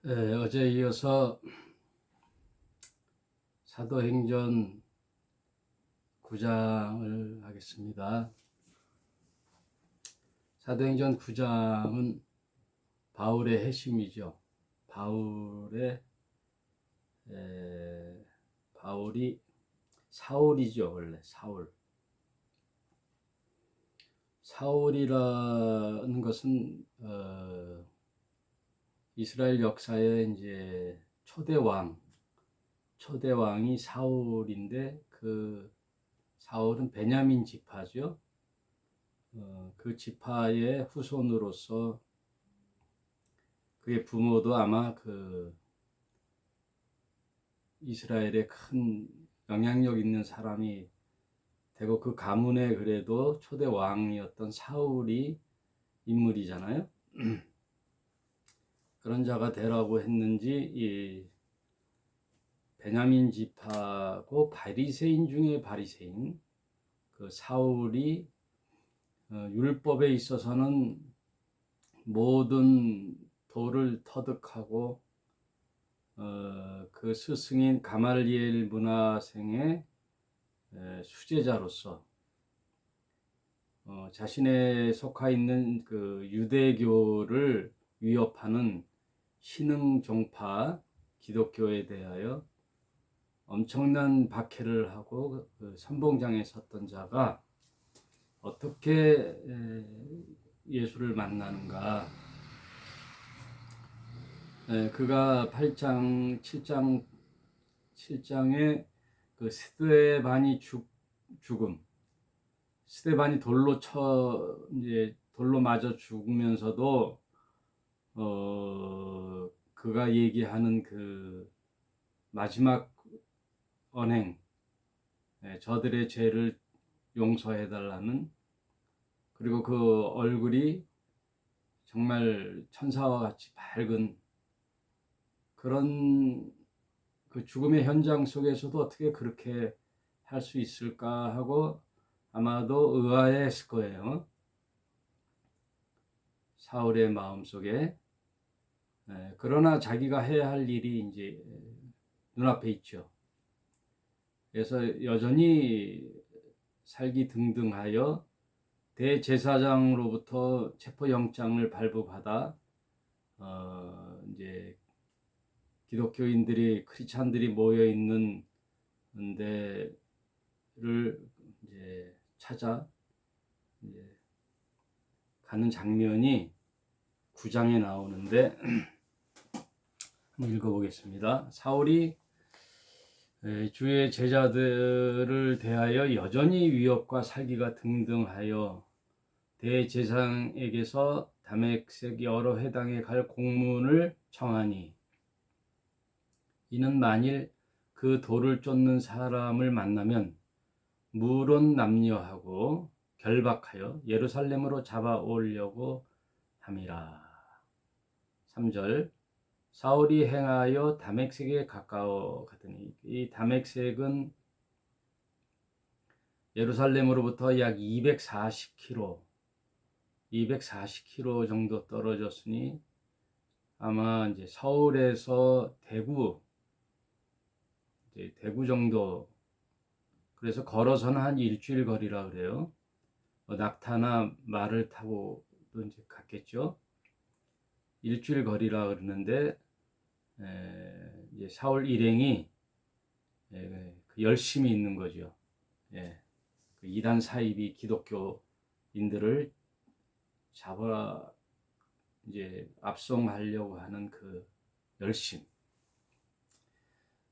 어제 이어서 사도행전 9장을 하겠습니다. 사도행전 9장은 바울의 회심이죠. 바울이 사울이죠. 원래 사울이라는 것은 이스라엘 역사의 이제 초대왕이 사울인데, 그 사울은 베냐민 지파죠. 그 지파의 후손으로서 그의 부모도 아마 그 이스라엘에 큰 영향력 있는 사람이 되고, 그 가문에 그래도 초대 왕이었던 사울이 인물이잖아요. 그런 자가 되라고 했는지 이 베냐민 지파고 바리새인 중에 바리새인, 그 사울이 율법에 있어서는 모든 도를 터득하고 그 스승인 가말리엘 문화생의 수제자로서 자신의 속하 있는 그 유대교를 위협하는 신흥 종파 기독교에 대하여 엄청난 박해를 하고 그 선봉장에 섰던 자가 어떻게 예수를 만나는가. 그가 8장, 7장에 그 스데반이 죽음, 스데반이 돌로 맞아 죽으면서도 그가 얘기하는 그 마지막 언행, 저들의 죄를 용서해 달라는, 그리고 그 얼굴이 정말 천사와 같이 밝은 그런 그 죽음의 현장 속에서도 어떻게 그렇게 할 수 있을까 하고 아마도 의아해했을 거예요. 사울의 마음속에. 그러나 자기가 해야 할 일이 이제 눈앞에 있죠. 그래서 여전히 살기 등등하여 대제사장으로부터 체포영장을 발부받아 이제 기독교인들이, 크리스찬들이 모여 있는 데를 이제 찾아 이제 가는 장면이 9장에 나오는데 한번 읽어보겠습니다. 사울이 주의 제자들을 대하여 여전히 위협과 살기가 등등하여 대제사장에게서 다메섹 여러 회당에 갈 공문을 청하니, 이는 만일 그 돌을 쫓는 사람을 만나면 무론 남녀하고 결박하여 예루살렘으로 잡아오려고 함이라. 3절, 사울이 행하여 다메섹에 가까워 가더니, 이 다메섹은 예루살렘으로부터 약 240km 정도 떨어졌으니 아마 이제 서울에서 대구 정도, 그래서 걸어서는 한 일주일 거리라 그래요. 낙타나 말을 타고도 이제 갔겠죠. 일주일 거리라 그러는데 이제 사울 일행이 그 열심히 있는 거죠. 그 이단 사입이 기독교인들을 잡아 이제 압송하려고 하는 그 열심.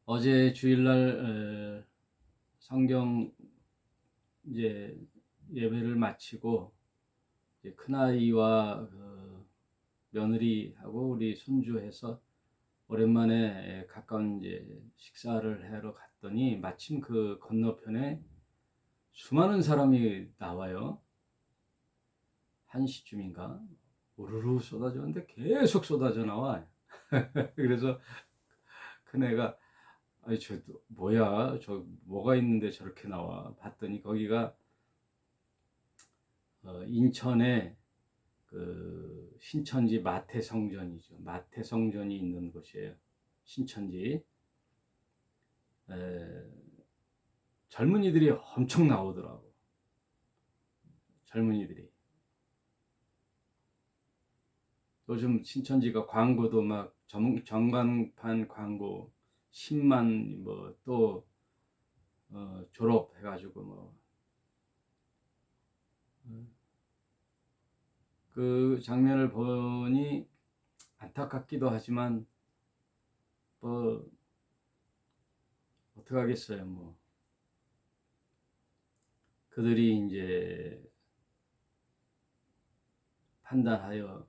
어제 주일날 성경 이제 예배를 마치고 이제 큰아이와 그 며느리하고 우리 손주해서 오랜만에 가까운 이제 식사를 하러 갔더니 마침 그 건너편에 수많은 사람이 나와요. 1시쯤인가 우르르 쏟아졌는데 계속 쏟아져 나와. 그래서 큰애가 아니 저 뭐야, 저 뭐가 있는데 저렇게 나와 봤더니 거기가 인천에 그 신천지 마태성전이죠. 마태성전이 있는 곳이에요. 신천지. 젊은이들이 엄청 나오더라고. 젊은이들이. 요즘 신천지가 광고도 막 전광판 광고 10만 뭐또 졸업해가지고 뭐 그 장면을 보니 안타깝기도 하지만 뭐 어떡하겠어요. 뭐 그들이 이제 판단하여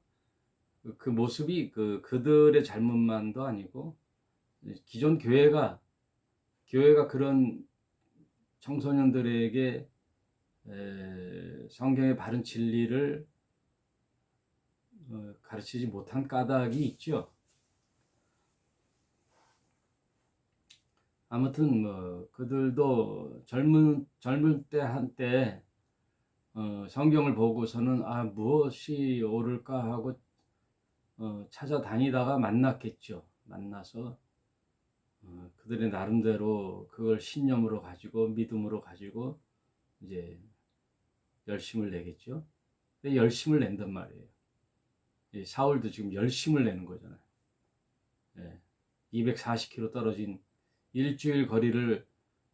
그 모습이 그들의 잘못만도 아니고 기존 교회가 그런 청소년들에게 성경의 바른 진리를 가르치지 못한 까닭이 있죠. 아무튼 뭐 그들도 젊을 때 한때 성경을 보고서는 무엇이 옳을까 하고 찾아다니다가 만났겠죠. 만나서 그들의 나름대로 그걸 신념으로 가지고 믿음으로 가지고 이제 열심을 내겠죠. 열심을 낸단 말이에요. 사울도 지금 열심을 내는 거잖아요. 240km 떨어진 일주일 거리를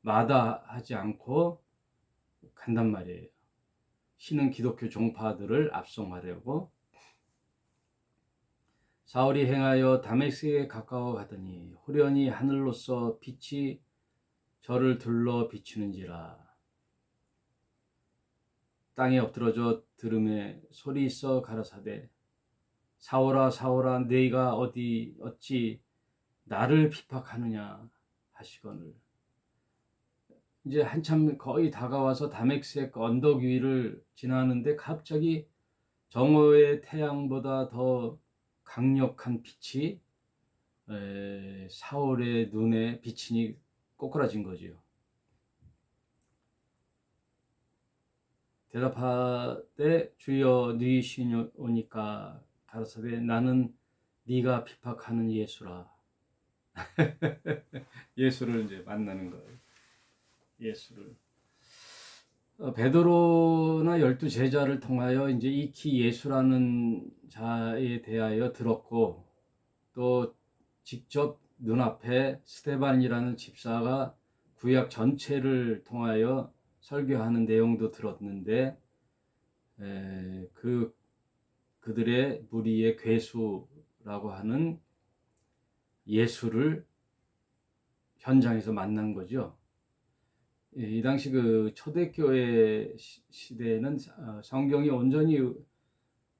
마다하지 않고 간단 말이에요. 신은 기독교 종파들을 압송하려고. 사울이 행하여 다메섹에 가까워 가더니 후련히 하늘로서 빛이 저를 둘러 비추는지라. 땅에 엎드러져 들음에 소리 있어 가라사대 사울아 사울아 네가 어찌 나를 핍박하느냐 하시거늘. 이제 한참 거의 다가와서 다메섹 언덕 위를 지나는데 갑자기 정오의 태양보다 더 강력한 빛이 사울의 눈에 비치니 꼬꾸라진 거지요. 대답하되 주여 누이시오니까 가라사대 나는 네가 핍박하는 예수라. 예수를 이제 만나는 거예요. 예수를. 베드로나 12제자를 통하여 이제 익히 예수라는 자에 대하여 들었고, 또 직접 눈앞에 스데반이라는 집사가 구약 전체를 통하여 설교하는 내용도 들었는데, 그들의 무리의 괴수라고 하는 예수를 현장에서 만난 거죠. 이 당시 그 초대교회 시대에는 성경이 온전히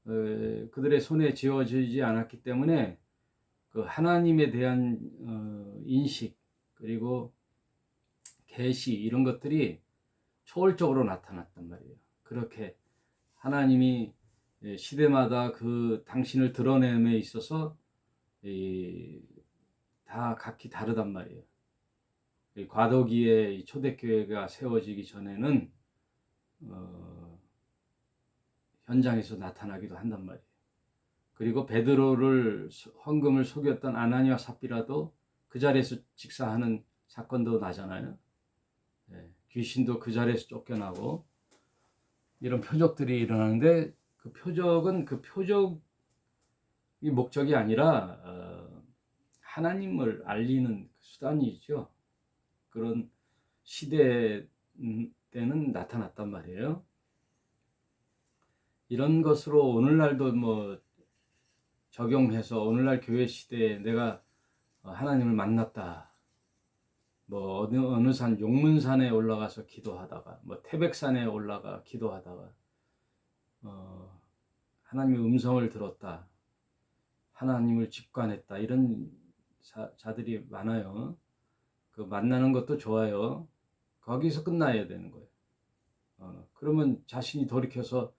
그들의 손에 쥐어지지 않았기 때문에 그 하나님에 대한 인식 그리고 계시 이런 것들이 초월적으로 나타났단 말이에요. 그렇게 하나님이 시대마다 그 당신을 드러냄에 있어서 다 각기 다르단 말이에요. 과도기에 초대교회가 세워지기 전에는 현장에서 나타나기도 한단 말이에요. 그리고 베드로를 헌금을 속였던 아나니와 삽비라도 그 자리에서 직사하는 사건도 나잖아요. 귀신도 그 자리에서 쫓겨나고 이런 표적들이 일어나는데 그 표적은 그 표적이 목적이 아니라 하나님을 알리는 수단이죠. 그런 시대 때는 나타났단 말이에요. 이런 것으로 오늘날도 뭐 적용해서 오늘날 교회 시대에 내가 하나님을 만났다. 뭐 어느 산 용문산에 올라가서 기도하다가 뭐 태백산에 올라가 기도하다가 하나님의 음성을 들었다. 하나님을 직관했다. 이런 자들이 많아요. 그 만나는 것도 좋아요. 거기서 끝나야 되는 거예요. 그러면 자신이 돌이켜서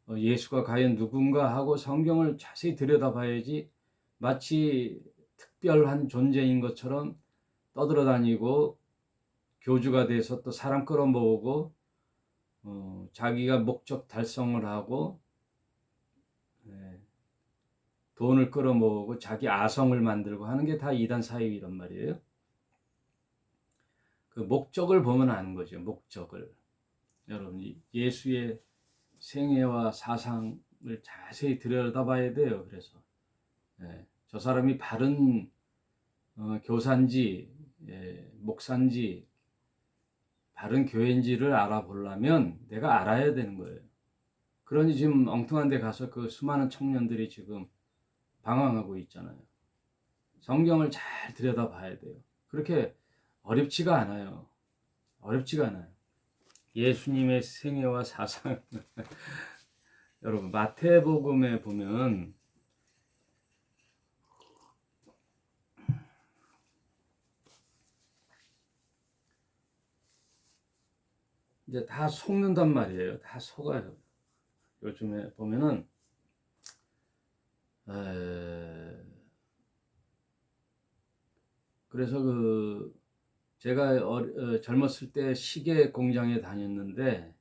예수가 과연 누군가 하고 성경을 자세히 들여다봐야지 마치 특별한 존재인 것처럼 떠들어다니고 교주가 돼서 또 사람 끌어모으고 자기가 목적 달성을 하고 돈을 끌어모으고 자기 아성을 만들고 하는 게 다 이단 사이란 말이에요. 그 목적을 보면 아는 거죠. 목적을. 여러분, 예수의 생애와 사상을 자세히 들여다봐야 돼요. 그래서 저 사람이 바른 교사인지 목사인지 바른 교회인지를 알아보려면 내가 알아야 되는 거예요. 그러니 지금 엉뚱한 데 가서 그 수많은 청년들이 지금 방황하고 있잖아요. 성경을 잘 들여다봐야 돼요. 그렇게 어렵지가 않아요. 어렵지가 않아요. 예수님의 생애와 사상 여러분, 마태복음에 보면 이제 다 속는단 말이에요. 다 속아요. 요즘에 보면은 그래서 제가 젊었을 때 시계 공장에 다녔는데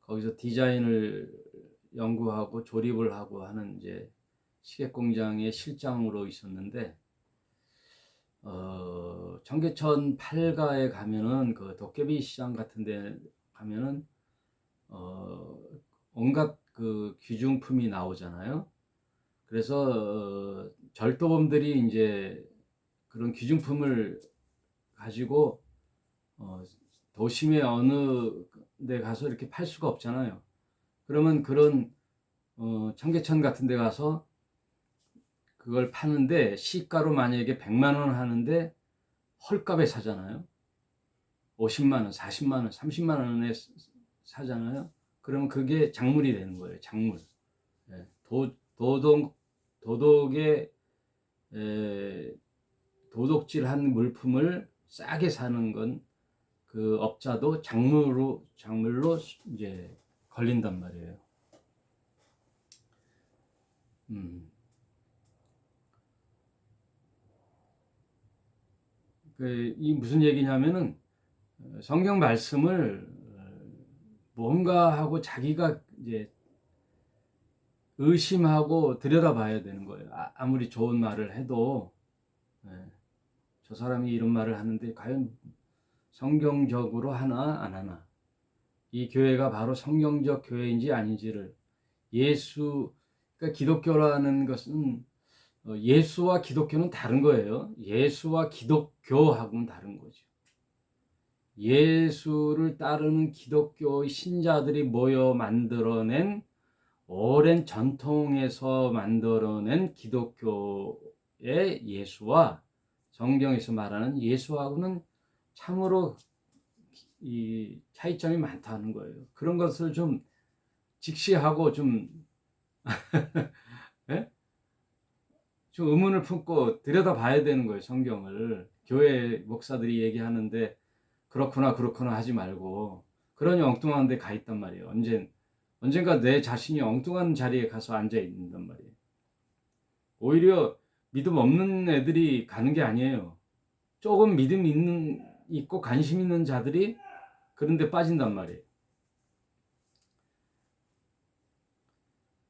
거기서 디자인을 연구하고 조립을 하고 하는 이제 시계 공장의 실장으로 있었는데 청계천 8가에 가면은 그 도깨비 시장 같은 데 가면은 온갖 그 귀중품이 나오잖아요. 그래서 절도범들이 이제 그런 귀중품을 가지고 도심의 어느 데 가서 이렇게 팔 수가 없잖아요. 그러면 그런 청계천 같은 데 가서 그걸 파는데 시가로 만약에 100만 원 하는데 헐값에 사잖아요. 50만 원, 40만 원, 30만 원에 사잖아요. 그러면 그게 작물이 되는 거예요. 작물. 도덕의 도둑질한 물품을 싸게 사는 건 그 업자도 작물로 이제 걸린단 말이에요. 이 무슨 얘기냐면은 성경 말씀을 뭔가 하고 자기가 이제 의심하고 들여다봐야 되는 거예요. 아무리 좋은 말을 해도 저 사람이 이런 말을 하는데 과연 성경적으로 하나 안 하나, 이 교회가 바로 성경적 교회인지 아닌지를 그러니까 기독교라는 것은 예수와 기독교는 다른 거예요. 예수와 기독교하고는 다른 거죠. 예수를 따르는 기독교의 신자들이 모여 만들어낸 오랜 전통에서 만들어낸 기독교의 예수와 성경에서 말하는 예수하고는 참으로 이 차이점이 많다는 거예요. 그런 것을 좀 직시하고 좀 좀 의문을 품고 들여다봐야 되는 거예요. 성경을. 교회 목사들이 얘기하는데 그렇구나 하지 말고 그러니 엉뚱한 데 가 있단 말이에요. 언젠가 내 자신이 엉뚱한 자리에 가서 앉아 있는단 말이에요. 오히려 믿음 없는 애들이 가는 게 아니에요. 조금 믿음 있고 관심 있는 자들이 그런 데 빠진단 말이에요.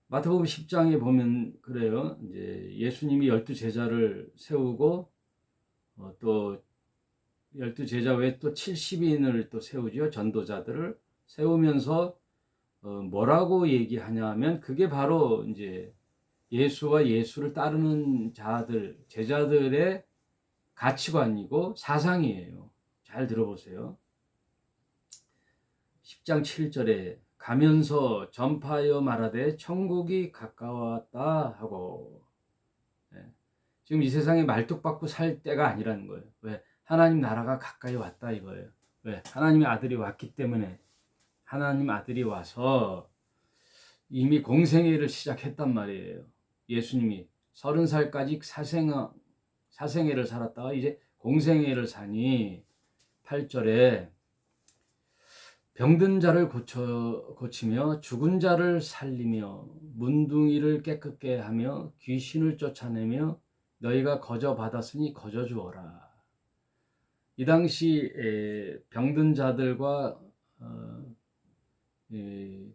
마태복음 10장에 보면 그래요. 이제 예수님이 12제자를 세우고 또 12제자 외에 또 70인을 또 세우죠. 전도자들을 세우면서 뭐라고 얘기하냐면 그게 바로 이제 예수와 예수를 따르는 제자들의 가치관이고 사상이에요. 잘 들어보세요. 10장 7절에 가면서 전파하여 말하되 천국이 가까웠다 하고, 지금 이 세상에 말뚝박고 살 때가 아니라는 거예요. 왜? 하나님 나라가 가까이 왔다 이거예요. 왜? 하나님의 아들이 왔기 때문에. 하나님 아들이 와서 이미 공생애를 시작했단 말이에요. 예수님이 30살까지 사생애를 살았다가 이제 공생애를 사니 8절에 병든 자를 고치며 죽은 자를 살리며 문둥이를 깨끗게 하며 귀신을 쫓아내며 너희가 거저 받았으니 거저 주어라. 이 당시 병든 자들과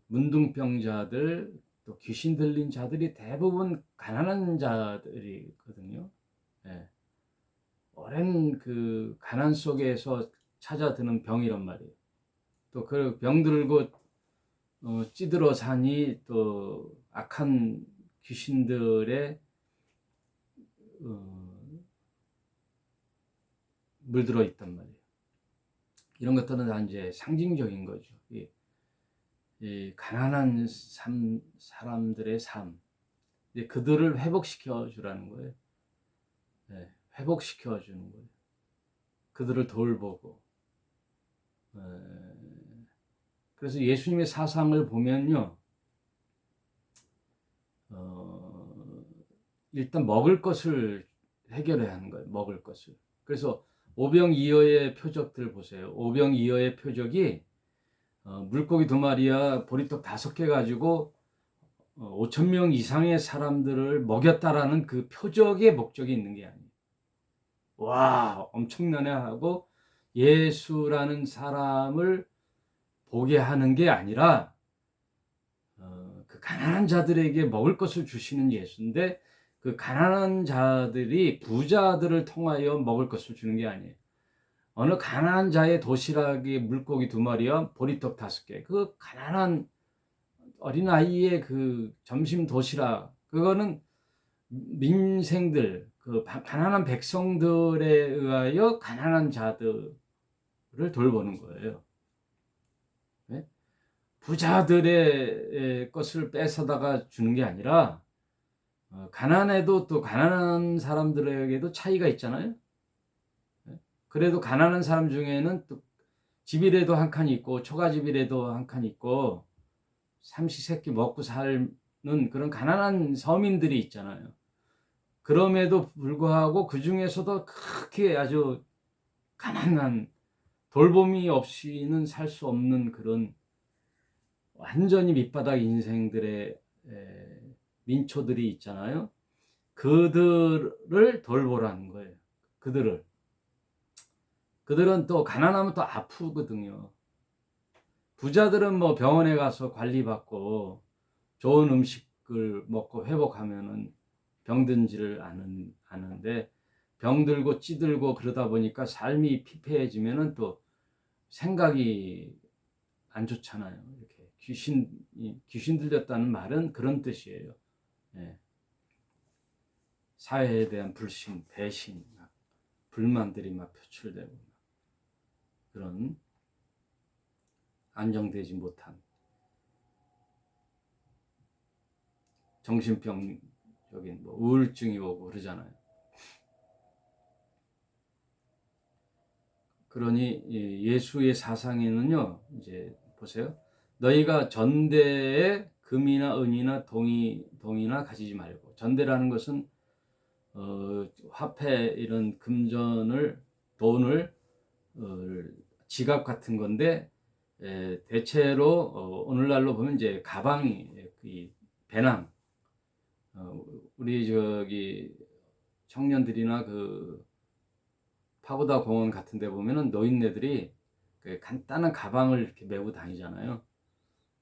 문둥병자들 또 귀신 들린 자들이 대부분 가난한 자들이거든요. 예. 오랜 그 가난 속에서 찾아드는 병이란 말이에요. 또 그 병 들고 찌들어 사니 또 악한 귀신들의 물들어 있단 말이에요. 이런 것들은 다 이제 상징적인 거죠. 이 가난한 사람들의 삶, 이제 그들을 회복시켜 주라는 거예요. 네, 회복시켜 주는 거예요. 그들을 돌보고. 그래서 예수님의 사상을 보면요, 일단 먹을 것을 해결해야 하는 거예요. 먹을 것을. 그래서 오병이어의 표적들 보세요. 오병이어의 표적이 물고기 2마리와 보리떡 5개 가지고 5천 명 이상의 사람들을 먹였다라는 그 표적의 목적이 있는 게 아니에요. 와, 엄청나네 하고 예수라는 사람을 보게 하는 게 아니라 그 가난한 자들에게 먹을 것을 주시는 예수인데, 그 가난한 자들이 부자들을 통하여 먹을 것을 주는 게 아니에요. 어느 가난한 자의 도시락에 물고기 2마리와 보리떡 5개, 그 가난한 어린아이의 그 점심 도시락, 그거는 민생들, 그 가난한 백성들에 의하여 가난한 자들을 돌보는 거예요. 네? 부자들의 것을 뺏어다가 주는 게 아니라 가난해도 또 가난한 사람들에게도 차이가 있잖아요. 그래도 가난한 사람 중에는 또 집이라도 한 칸 있고 초가집이라도 한 칸 있고 삼시세끼 먹고 사는 그런 가난한 서민들이 있잖아요. 그럼에도 불구하고 그 중에서도 그렇게 아주 가난한, 돌봄이 없이는 살 수 없는 그런 완전히 밑바닥 인생들의 민초들이 있잖아요. 그들을 돌보라는 거예요. 그들은 또 가난하면 또 아프거든요. 부자들은 뭐 병원에 가서 관리받고 좋은 음식을 먹고 회복하면은 병든지를 아는데, 병들고 찌들고 그러다 보니까 삶이 피폐해지면은 또 생각이 안 좋잖아요. 이렇게 귀신 들렸다는 말은 그런 뜻이에요. 예. 사회에 대한 불신, 배신, 불만들이 막 표출되고 그런 안정되지 못한 정신병적인 뭐 우울증이 오고 그러잖아요. 그러니 예수의 사상에는요, 이제 보세요. 너희가 전대에 금이나 은이나 동이나 가지지 말고. 전대라는 것은 화폐, 이런 금전을, 돈을, 지갑 같은 건데, 대체로 오늘날로 보면 이제 가방이, 이 배낭, 우리 저기 청년들이나 그 파고다 공원 같은 데 보면은 노인네들이 그 간단한 가방을 이렇게 메고 다니잖아요.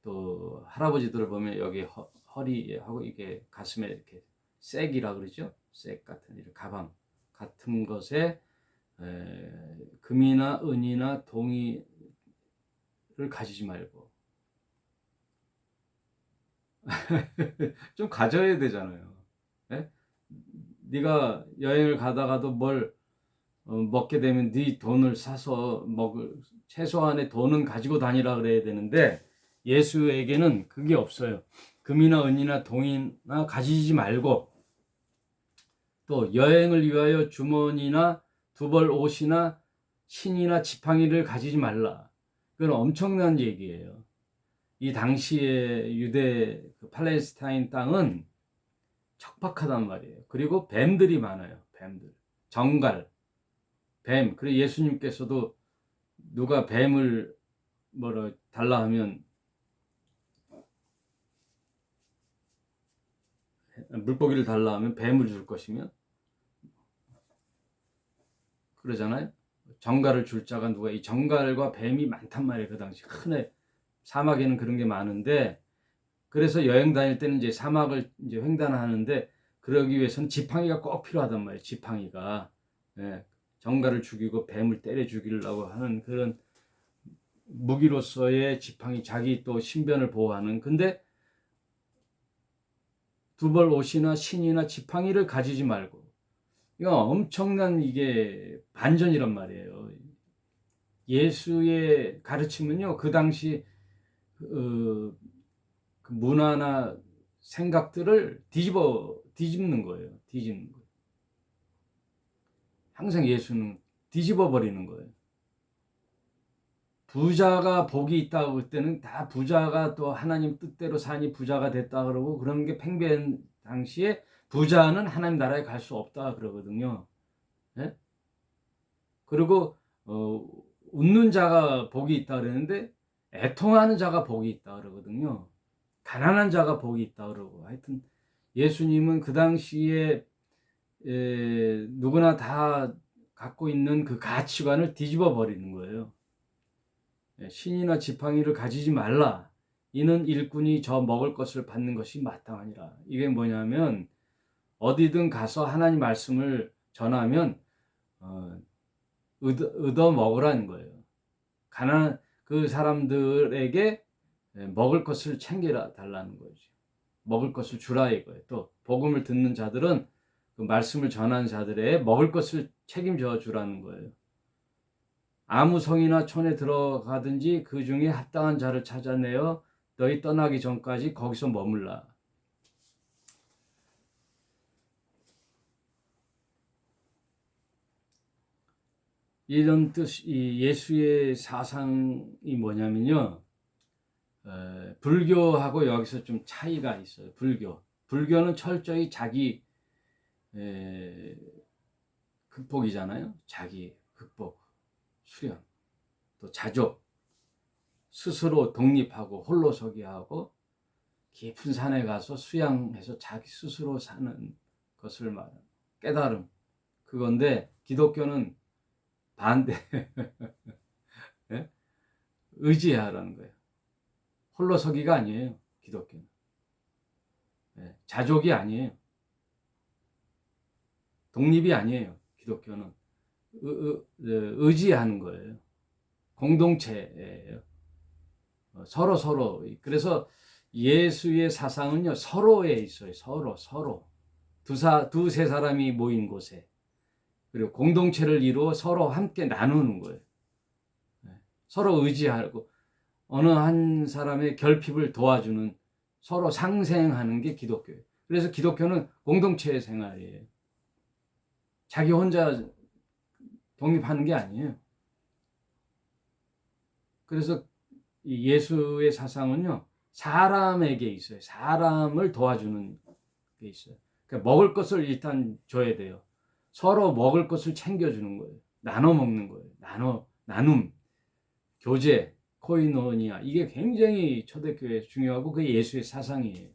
또 할아버지들을 보면 여기 허리에 하고 이게 가슴에 이렇게 쌔기라 그러죠. 쌔 같은 이런 가방 같은 것에 금이나 은이나 동이를 가지지 말고 좀 가져야 되잖아요. 예? 네가 여행을 가다가도 뭘 먹게 되면 네 돈을 사서 먹을, 최소한의 돈은 가지고 다니라 그래야 되는데, 예수에게는 그게 없어요. 금이나 은이나 동이나 가지지 말고, 또 여행을 위하여 주머니나 두벌 옷이나 신이나 지팡이를 가지지 말라. 그건 엄청난 얘기예요. 이 당시에 유대 그 팔레스타인 땅은 척박하단 말이에요. 그리고 뱀들이 많아요. 뱀들, 정갈, 뱀. 그리고 예수님께서도 누가 뱀을 뭐라 달라 하면, 물고기를 달라 하면 뱀을 줄 것이며 그러잖아요. 정갈을 줄 자가 누가, 이 정갈과 뱀이 많단 말이에요. 그 당시 큰 사막에는 그런 게 많은데, 그래서 여행 다닐 때는 이제 사막을 이제 횡단하는데 그러기 위해서는 지팡이가 꼭 필요하단 말이에요. 지팡이가. 예, 정갈을 죽이고 뱀을 때려 죽이려고 하는 그런 무기로서의 지팡이, 자기 또 신변을 보호하는. 근데 두벌 옷이나 신이나 지팡이를 가지지 말고, 이거 엄청난 이게 반전이란 말이에요. 예수의 가르침은요, 그 당시 그 문화나 생각들을 뒤집는 거예요. 뒤집는 거예요. 항상 예수는 뒤집어 버리는 거예요. 부자가 복이 있다고 할 때는 다 부자가 또 하나님 뜻대로 사니 부자가 됐다 그러고, 그런 게 팽배한 당시에 부자는 하나님 나라에 갈 수 없다 그러거든요. 예? 그리고 웃는 자가 복이 있다 그러는데 애통하는 자가 복이 있다 그러거든요. 가난한 자가 복이 있다 그러고. 하여튼 예수님은 그 당시에 누구나 다 갖고 있는 그 가치관을 뒤집어 버리는 거예요. 신이나 지팡이를 가지지 말라. 이는 일꾼이 저 먹을 것을 받는 것이 마땅하니라. 이게 뭐냐면, 어디든 가서 하나님 말씀을 전하면 얻어 먹으라는 거예요. 가난한 그 사람들에게 먹을 것을 챙겨 달라는 거죠. 먹을 것을 주라 이거예요. 또 복음을 듣는 자들은 그 말씀을 전하는 자들의 먹을 것을 책임져 주라는 거예요. 아무 성이나 촌에 들어가든지 그 중에 합당한 자를 찾아내어 너희 떠나기 전까지 거기서 머물라. 이런 뜻, 이 예수의 사상이 뭐냐면요, 불교하고 여기서 좀 차이가 있어요. 불교는 철저히 자기 극복이잖아요. 자기 극복, 수련, 또 자족, 스스로 독립하고 홀로서기 하고 깊은 산에 가서 수양해서 자기 스스로 사는 것을 말하는 깨달음, 그건데 기독교는 반대. 예? 의지하라는 거예요. 홀로서기가 아니에요. 기독교는. 예, 자족이 아니에요. 독립이 아니에요. 기독교는 의지하는 거예요. 공동체예요. 서로. 그래서 예수의 사상은요, 서로에 있어요. 서로. 두세 사람이 모인 곳에. 그리고 공동체를 이루어 서로 함께 나누는 거예요. 서로 의지하고 어느 한 사람의 결핍을 도와주는, 서로 상생하는 게 기독교예요. 그래서 기독교는 공동체 생활이에요. 자기 혼자 독립하는 게 아니에요. 그래서 이 예수의 사상은요, 사람에게 있어요. 사람을 도와주는 게 있어요. 그러니까 먹을 것을 일단 줘야 돼요. 서로 먹을 것을 챙겨주는 거예요. 나눠 먹는 거예요. 나눔, 교제, 코이노니아. 이게 굉장히 초대교회에서 중요하고 그게 예수의 사상이에요.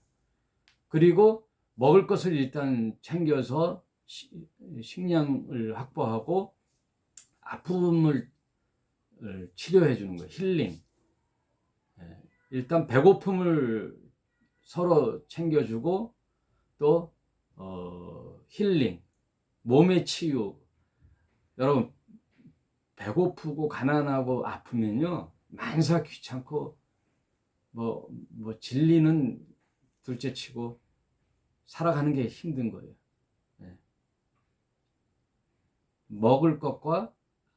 그리고 먹을 것을 일단 챙겨서 식량을 확보하고 아픔을 치료해 주는 거예요. 힐링. 일단 배고픔을 서로 챙겨주고 또 힐링, 몸의 치유. 여러분, 배고프고 가난하고 아프면요, 만사 귀찮고 뭐 진리는 둘째치고 살아가는 게 힘든 거예요. 먹을 것과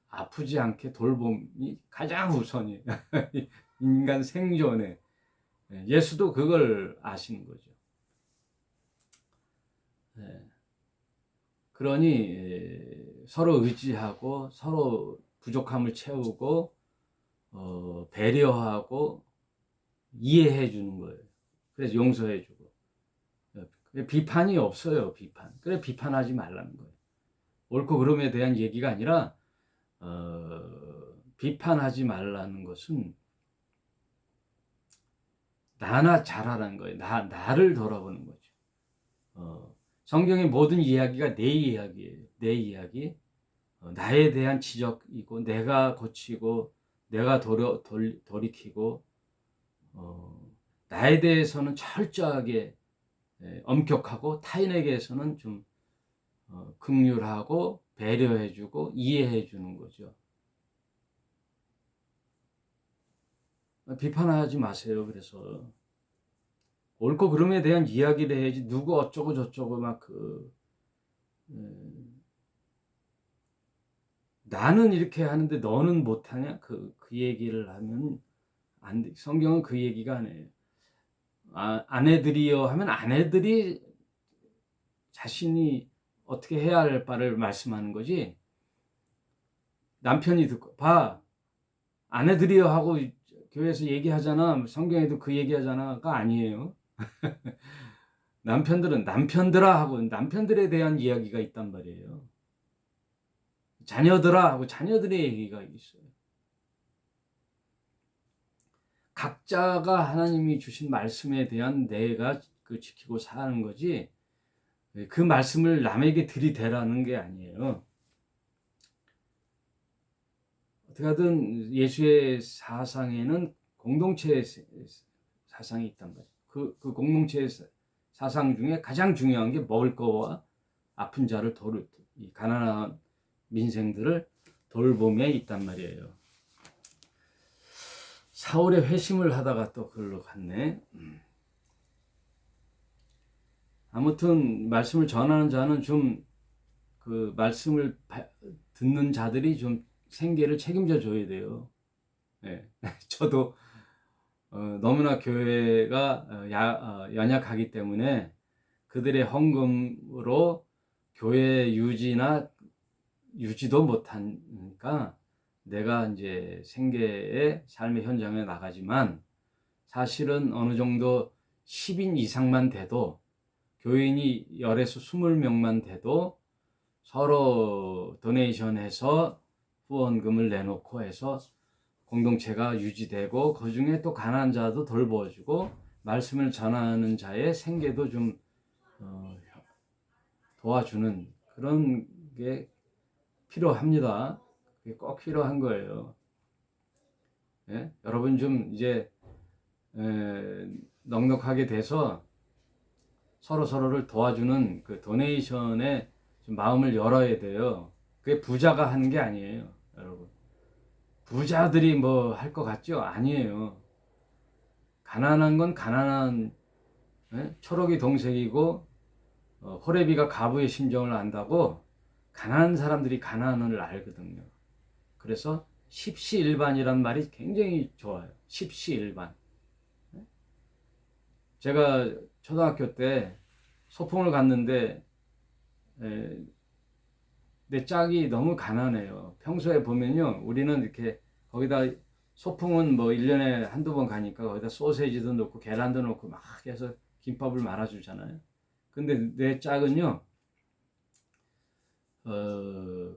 아프지 않게 돌봄이 가장 우선이에요. 인간 생존에. 예수도 그걸 아시는 거죠. 그러니 서로 의지하고 서로 부족함을 채우고 배려하고 이해해 주는 거예요. 그래서 용서해 주고. 비판이 없어요. 그래 비판하지 말라는 거예요. 옳고 그름에 대한 얘기가 아니라 비판하지 말라는 것은 나나 잘하라는 거예요. 나를 돌아보는 거죠. 성경의 모든 이야기가 내 이야기예요. 내 이야기. 나에 대한 지적이고 내가 고치고 내가 돌이키고 나에 대해서는 철저하게 엄격하고 타인에게서는 좀 긍휼하고 배려해주고 이해해주는 거죠. 비판하지 마세요. 그래서 옳고 그름에 대한 이야기를 해야지 누구 어쩌고 저쩌고 막 나는 이렇게 하는데 너는 못하냐? 그 얘기를 하면 안 돼. 성경은 그 얘기가 아니에요. 아내들이여 하면 아내들이 자신이 어떻게 해야 할 바를 말씀하는 거지. 남편이 듣고 봐. 아내들이여 하고 교회에서 얘기하잖아. 성경에도 그 얘기하잖아가 아니에요. 남편들은 남편들아 하고 남편들에 대한 이야기가 있단 말이에요. 자녀들아 하고 자녀들의 얘기가 있어요. 각자가 하나님이 주신 말씀에 대한 내가 지키고 사는 거지 그 말씀을 남에게 들이대라는 게 아니에요. 어떻게 하든 예수의 사상에는 공동체의 사상이 있단 말이에요. 그 공동체의 사상 중에 가장 중요한 게 먹을 거와 아픈 자를 이 가난한 민생들을 돌봄에 있단 말이에요. 사울의 회심을 하다가 또 그걸로 갔네. 아무튼 말씀을 전하는 자는 좀 그 말씀을 듣는 자들이 좀 생계를 책임져 줘야 돼요. 네. 저도 너무나 교회가 연약하기 때문에 그들의 헌금으로 교회 유지도 못하니까 내가 이제 생계의 삶의 현장에 나가지만 사실은 어느 정도 10인 이상만 돼도 교인이 10에서 20명만 돼도 서로 도네이션해서 후원금을 내놓고 해서 공동체가 유지되고 그 중에 또 가난한 자도 돌보아주고 말씀을 전하는 자의 생계도 좀 도와주는 그런 게 필요합니다. 그게 꼭 필요한 거예요. 예? 여러분 좀 이제 넉넉하게 돼서 서로를 도와주는 그 도네이션에 좀 마음을 열어야 돼요. 그게 부자가 하는 게 아니에요, 여러분. 부자들이 뭐 할 것 같죠? 아니에요. 가난한 건 가난한 초록이 동색이고 호레비가 가부의 심정을 안다고 가난한 사람들이 가난을 알거든요. 그래서 십시일반이란 말이 굉장히 좋아요. 십시일반. 제가 초등학교 때 소풍을 갔는데 내 짝이 너무 가난해요. 평소에 보면요, 우리는 이렇게 거기다 소풍은 뭐 1년에 한두 번 가니까 거기다 소세지도 넣고 계란도 넣고 막 해서 김밥을 말아주잖아요. 근데 내 짝은요,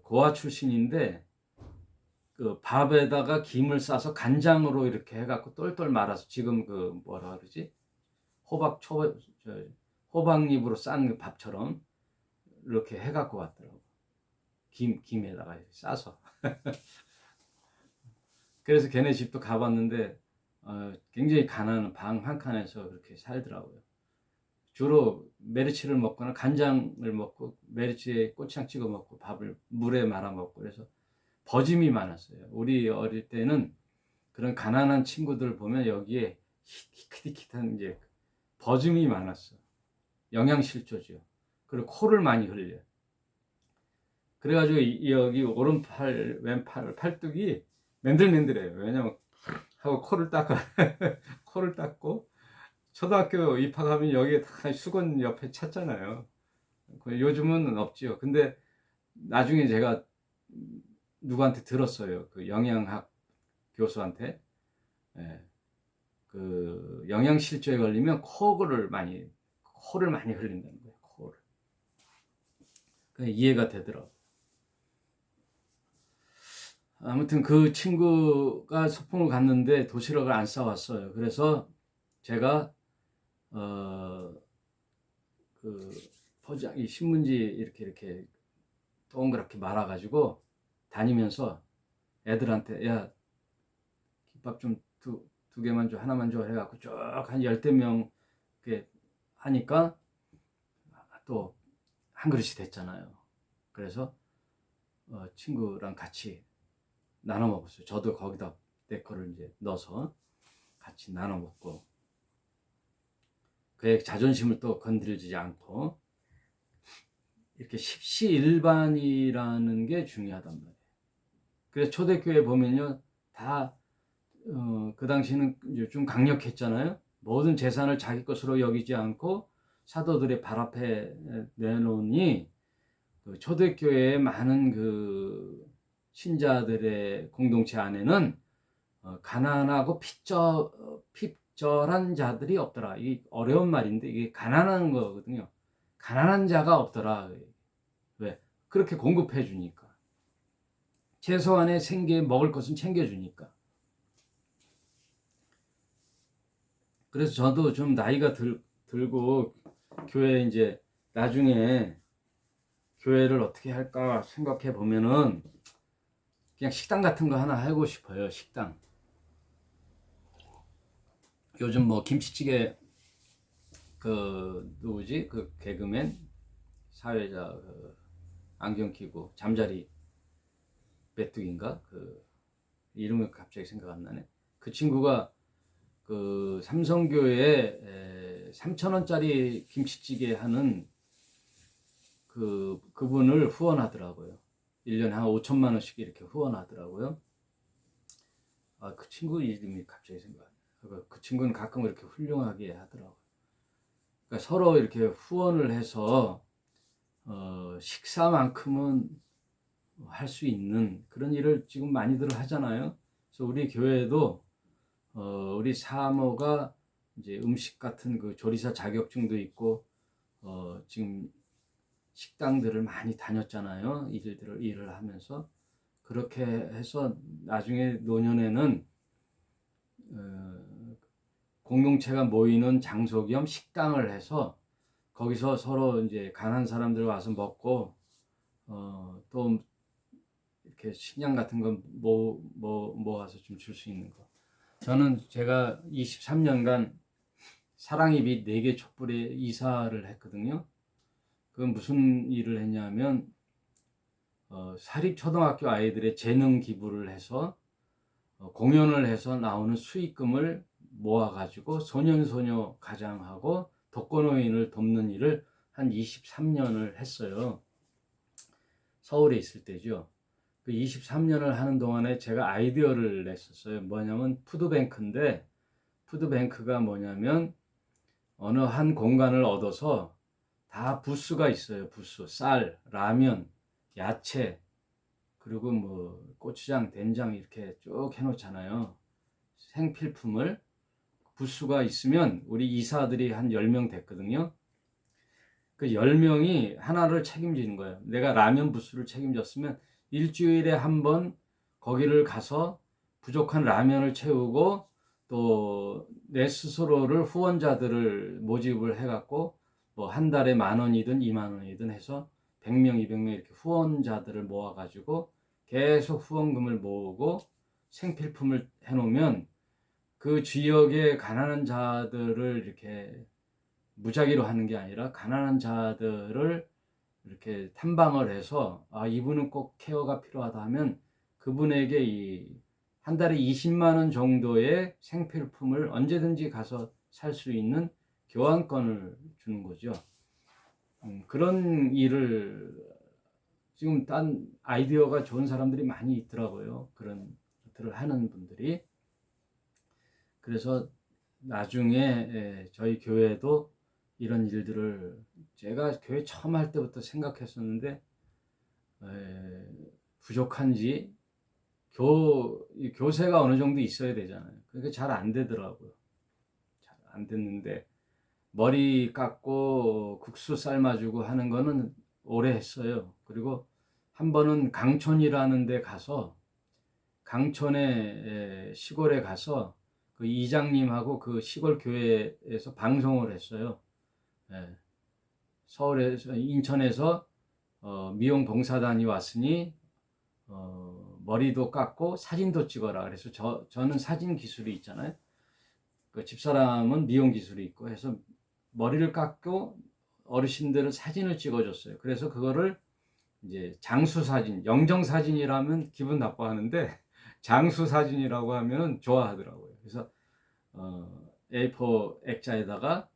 고아 출신인데 그 밥에다가 김을 싸서 간장으로 이렇게 해갖고 똘똘 말아서 지금 그 뭐라 그러지? 호박잎으로 싼 그 밥처럼 이렇게 해갖고 왔더라고. 김에다가 싸서. 그래서 걔네 집도 가봤는데 굉장히 가난한 방 한 칸에서 그렇게 살더라고요. 주로 메리치를 먹거나 간장을 먹고 메리치에 고추장 찍어 먹고 밥을 물에 말아 먹고 그래서 버짐이 많았어요. 우리 어릴 때는 그런 가난한 친구들 보면 여기에 히끗히끗한 이제 버짐이 많았어. 영양실조죠. 그리고 코를 많이 흘려. 그래가지고 여기 오른팔, 왼팔, 팔뚝이 맨들맨들해요. 왜냐면 하고 코를 닦아 코를 닦고 초등학교 입학하면 여기에 다 수건 옆에 찼잖아요. 요즘은 없지요. 근데 나중에 제가 누구한테 들었어요. 그 영양학 교수한테. 예, 그 영양실조에 걸리면 코를 많이 흘린다는 거예요. 코를. 이해가 되더라고. 아무튼 그 친구가 소풍을 갔는데 도시락을 안 싸왔어요. 그래서 제가 그 포장 이 신문지 이렇게 동그랗게 말아가지고 다니면서 애들한테 야 김밥 좀 두 개만 줘, 하나만 줘 해갖고 쭉 한 10명 이렇게 하니까 또 한 그릇이 됐잖아요. 그래서 친구랑 같이 나눠 먹었어요. 저도 거기다 내 거를 이제 넣어서 같이 나눠 먹고, 그의 자존심을 또 건드리지 않고, 이렇게 십시일반이라는 게 중요하단 말이에요. 그래서 초대교회 보면요, 다 그 당시는 좀 강력했잖아요. 모든 재산을 자기 것으로 여기지 않고 사도들의 발 앞에 내놓으니, 그 초대교회의 많은 그 신자들의 공동체 안에는 가난하고 핍절한 자들이 없더라. 이게 어려운 말인데 이게 가난한 거거든요. 가난한 자가 없더라. 왜? 그렇게 공급해 주니까. 최소한의 생계 먹을 것은 챙겨주니까. 그래서 저도 좀 나이가 들고 교회 이제 나중에 교회를 어떻게 할까 생각해 보면은 그냥 식당 같은 거 하나 하고 싶어요. 식당. 요즘 뭐 김치찌개, 그 누구지? 그 개그맨 사회자, 그 안경 끼고 잠자리 메뚜기인가? 그 이름이 갑자기 생각 안 나네. 그 친구가 그 삼성교회에 3,000원짜리 김치찌개 하는 그분을 후원하더라고요. 1년에 한 5천만 원씩 이렇게 후원하더라고요. 그 친구 이름이 갑자기 생각 안 나요. 그 친구는 가끔 이렇게 훌륭하게 하더라고요. 그러니까 서로 이렇게 후원을 해서 식사만큼은 할 수 있는 그런 일을 지금 많이들 하잖아요. 그래서 우리 교회도 우리 사모가 이제 음식 같은 그 조리사 자격증도 있고 지금 식당들을 많이 다녔잖아요. 일을 하면서. 그렇게 해서 나중에 노년에는 공동체가 모이는 장소 겸 식당을 해서 거기서 서로 이제 가난한 사람들 와서 먹고 또 이렇게 식량 같은 거 모아서 좀 줄 수 있는 거. 저는 제가 23년간 사랑의 빛 4개 촛불에 이사를 했거든요. 그건 무슨 일을 했냐면 사립초등학교 아이들의 재능 기부를 해서 공연을 해서 나오는 수익금을 모아가지고 소년소녀 가장하고 독거노인을 돕는 일을 한 23년을 했어요. 서울에 있을 때죠. 그 23년을 하는 동안에 제가 아이디어를 냈었어요. 뭐냐면 푸드뱅크인데, 푸드뱅크가 뭐냐면 어느 한 공간을 얻어서 다 부스가 있어요. 부스, 쌀, 라면, 야채, 그리고 뭐 고추장, 된장 이렇게 쭉 해놓잖아요. 생필품을. 부스가 있으면 우리 이사들이 한 10명 됐거든요. 그 10명이 하나를 책임지는 거예요. 내가 라면 부스를 책임졌으면 일주일에 한 번 거기를 가서 부족한 라면을 채우고, 또 내 스스로를 후원자들을 모집을 해갖고 뭐 한 달에 10,000원이든 20,000원이든 해서 100명, 200명 이렇게 후원자들을 모아가지고 계속 후원금을 모으고 생필품을 해놓으면 그 지역의 가난한 자들을 이렇게 무작위로 하는 게 아니라 가난한 자들을 이렇게 탐방을 해서 이분은 꼭 케어가 필요하다 하면 그분에게 한 달에 20만 원 정도의 생필품을 언제든지 가서 살 수 있는 교환권을 주는 거죠. 그런 일을 지금 딴 아이디어가 좋은 사람들이 많이 있더라고요. 그런 것들을 하는 분들이. 그래서 나중에 저희 교회도 이런 일들을 제가 교회 처음 할 때부터 생각했었는데 부족한지 교세가 어느 정도 있어야 되잖아요. 그게 잘 안 되더라고요. 잘 안 됐는데 머리 깎고 국수 삶아주고 하는 거는 오래 했어요. 그리고 한 번은 강촌이라는 데 가서, 강촌의 시골에 가서 그 이장님하고 그 시골 교회에서 방송을 했어요. 서울에서, 인천에서 미용 봉사단이 왔으니 머리도 깎고 사진도 찍어라. 그래서 저는 사진 기술이 있잖아요. 그 집사람은 미용 기술이 있고 해서 머리를 깎고 어르신들은 사진을 찍어줬어요. 그래서 그거를 이제 장수 사진, 영정 사진이라면 기분 나빠하는데 장수 사진이라고 하면은 좋아하더라고요. 그래서 A4 액자에다가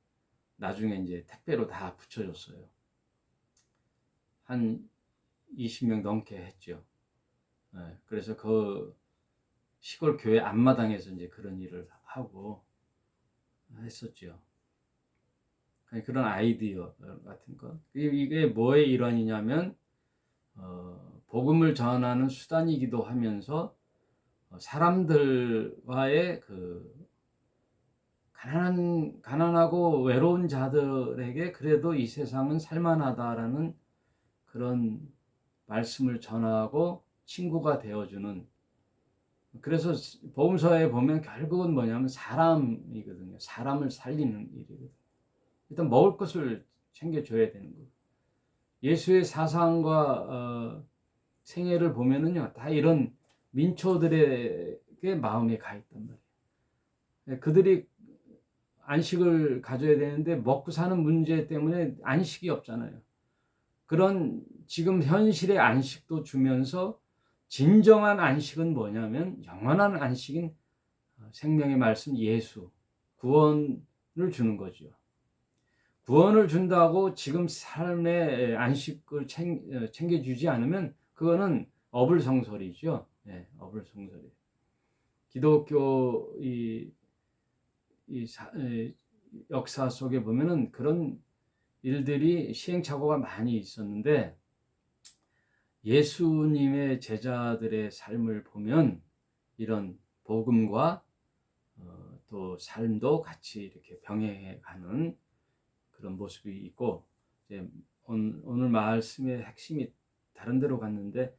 나중에 이제 택배로 다 붙여줬어요. 한 20명 넘게 했죠. 그래서 그 시골 교회 앞마당에서 이제 그런 일을 하고 했었죠. 그런 아이디어 같은 거. 이게 뭐의 일환이냐면, 복음을 전하는 수단이기도 하면서, 사람들과의 그, 가난하고 외로운 자들에게 그래도 이 세상은 살만하다라는 그런 말씀을 전하고 친구가 되어주는, 그래서 복음서에 보면 결국은 뭐냐면 사람이거든요. 사람을 살리는 일이거든요. 일단 먹을 것을 챙겨줘야 되는 거예요. 예수의 사상과 생애를 보면은요, 다 이런 민초들에게 마음에 가 있단 말이에요. 그들이 안식을 가져야 되는데 먹고 사는 문제 때문에 안식이 없잖아요. 그런 지금 현실의 안식도 주면서 진정한 안식은 뭐냐면 영원한 안식인 생명의 말씀 예수, 구원을 주는 거죠. 구원을 준다고 지금 삶의 안식을 챙겨주지 않으면 그거는 어불성설이죠. 네, 어불성설이. 기독교 역사 속에 보면은 그런 일들이 시행착오가 많이 있었는데 예수님의 제자들의 삶을 보면 이런 복음과 또 삶도 같이 이렇게 병행해 가는 그런 모습이 있고, 이제 오늘 말씀의 핵심이 다른 데로 갔는데,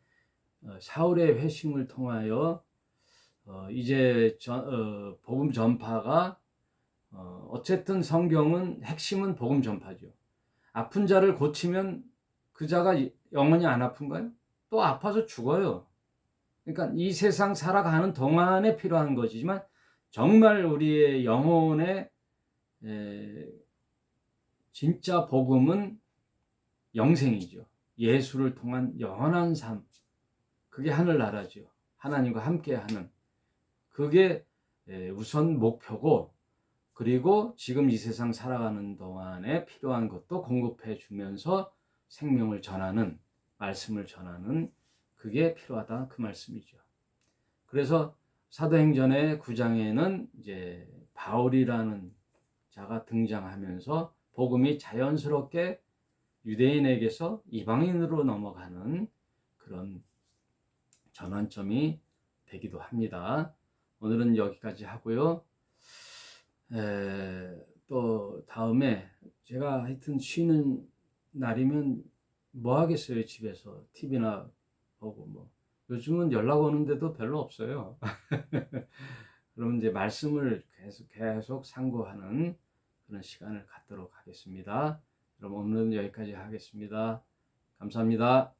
사울의 회심을 통하여 이제 복음 전파가 어쨌든 성경은 핵심은 복음 전파죠. 아픈 자를 고치면 그 자가 영원히 안 아픈가요? 또 아파서 죽어요. 그러니까 이 세상 살아가는 동안에 필요한 것이지만 정말 우리의 영혼의 진짜 복음은 영생이죠. 예수를 통한 영원한 삶. 그게 하늘나라죠. 하나님과 함께하는. 그게 우선 목표고, 그리고 지금 이 세상 살아가는 동안에 필요한 것도 공급해 주면서 생명을 전하는, 말씀을 전하는 그게 필요하다 그 말씀이죠. 그래서 사도행전의 9장에는 이제 바울이라는 자가 등장하면서 복음이 자연스럽게 유대인에게서 이방인으로 넘어가는 그런 전환점이 되기도 합니다. 오늘은 여기까지 하고요. 또 다음에 제가 하여튼 쉬는 날이면 뭐 하겠어요. 집에서 TV나 보고 뭐. 요즘은 연락 오는데도 별로 없어요. 그럼 이제 말씀을 계속 상고하는 그런 시간을 갖도록 하겠습니다. 그럼 오늘은 여기까지 하겠습니다. 감사합니다.